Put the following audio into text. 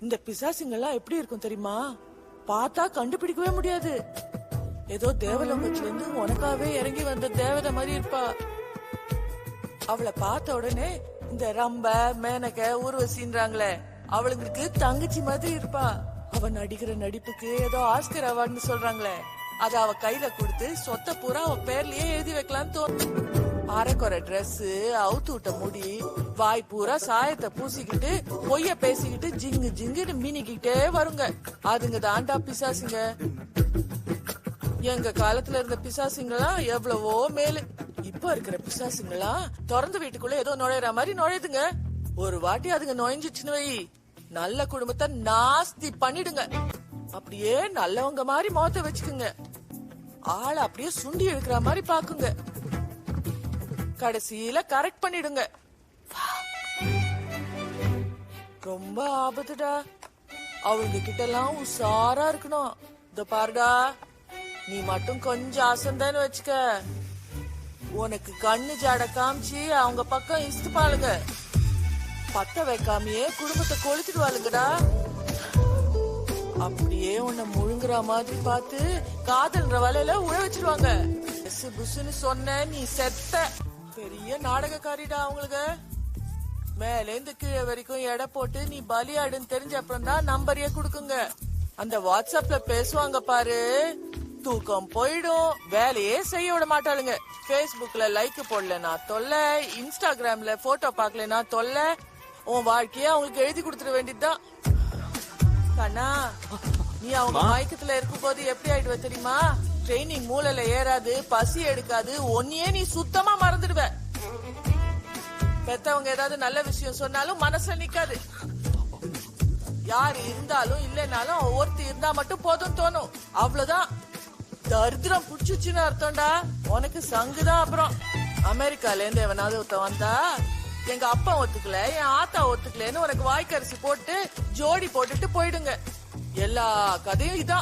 இந்த பிசாசுங்கெல்லாம் எப்படி இருக்கும் தெரியுமா? பார்த்தா கண்டுபிடிக்கவே முடியாது. ஏதோ தேவலோகத்துல இருந்து உனக்காவே இறங்கி வந்த தேவதை மாதிரி இருப்பா. அவளை பார்த்த உடனே இந்த ரம்ப மேனக ஊர்வசின்றாங்களே, அவளுங்களுக்கு தங்கச்சி மாதிரி இருப்பா. அவ நடிக்கிற நடிப்புக்கு ஏதோ ஆஸ்கர் அவார்ட்னு சொல்றாங்களே, அத அவ கையில கொடுத்து சொத்த பூரா அவ பேர்லயே எழுதி வைக்கலாம்னு தோணும். அரைக்குறை ட்ரெஸ், அவுத்து விட்ட முடி, வாய் பூரா சாயத்தை பூசிக்கிட்டு பொய்ய பேசிக்கிட்டு ஜிங்கு ஜிங்குன்னு மினிக்கிட்டே வருங்க. அதுங்க தாண்டா பிசாசுங்க. எங்க காலத்துல இருந்த பிசாசுங்களா எவ்வளவோ மேலு. இப்ப இருக்கிற பிசாசுங்களா திறந்த வீட்டுக்குள்ள ஏதோ நுழையிற மாதிரி நுழையுதுங்க. ஒரு வாட்டி அதுங்க நுழைஞ்சிச்சுன்னு வை, நல்ல குடும்பத்தை நாஸ்தி பண்ணிடுங்க. அப்படியே நல்லவங்க மாதிரி முகத்தை வச்சுக்குங்க. ஆளை அப்படியே சுண்டி இழுக்கிற மாதிரி பாக்குங்க. கடைசியில கரெக்ட் பண்ணிடுங்க. ரொம்ப ஆபத்துடா. அவங்க கிட்ட எல்லாம் உஷாரா இருக்கணும். இந்த பாருடா, நீ மட்டும் கொஞ்சம் அசந்தன்னு வச்சுக்க, உனக்கு கண்ணு ஜாட காமிச்சு அவங்க பக்கம் இஸ்துப்பாளுங்க. பத்த வைக்காமையே குடும்பத்தை கொளுத்திடுவாளுங்கடா. அப்படியே உன்னை முழுங்குற மாதிரி பார்த்து காதல்ன்ற வலையில உழ வச்சிருவாங்க. புசுன்னு சொன்ன நீ செத்த. பெரிய நாடகக்காரிடா அவங்களுக்கு. மேலேந்து கீழே வரைக்கும் எடை போட்டு நீ பலியாடுன்னு தெரிஞ்ச அப்புறம் தான் நம்பரையே குடுக்குங்க. அந்த வாட்ஸ்அப்ல பேசுவாங்க பாரு, தூக்கம் போயிடும், வேலையே செய்ய விட மாட்டாளுங்க. பேஸ்புக்ல லைக் போடலனா தொல்லை, இன்ஸ்டாகிராம்ல போட்டோ பாக்கலனா தொல்லை. உன் வாழ்க்கைய அவங்களுக்கு எழுதி கொடுத்துட வேண்டியதுதான். கண்ணா, நீ அவங்க மயக்கத்துல இருக்கும் போது எப்படி ஆயிடுவ தெரியுமா? ட்ரைனிங் மூளைல ஏறாது, பசி எடுக்காது, ஒன்னியே நீ சுத்தமா மறந்துடுவ. பெத்தவங்க ஏதாவது நல்ல விஷயம் சொன்னாலும் மனசுல நிக்காது. யாரு இருந்தாலும் இல்லைனாலும் ஒருத்தி இருந்தா மட்டும் போதும் தோணும். அவ்வளவுதான். தரித்திரம் புடிச்சுன்னு அர்த்தம்டா. உனக்கு சங்குதான். அப்புறம் அமெரிக்கால இருந்து எவனாவது ஒருத்த வந்தா, எங்க அப்பா ஒத்துக்கல, என் ஆத்தா ஒத்துக்கலன்னு உனக்கு வாய்க்கரிசி போட்டு ஜோடி போட்டுட்டு போயிடுங்க. எல்லா கதையும் இதான்.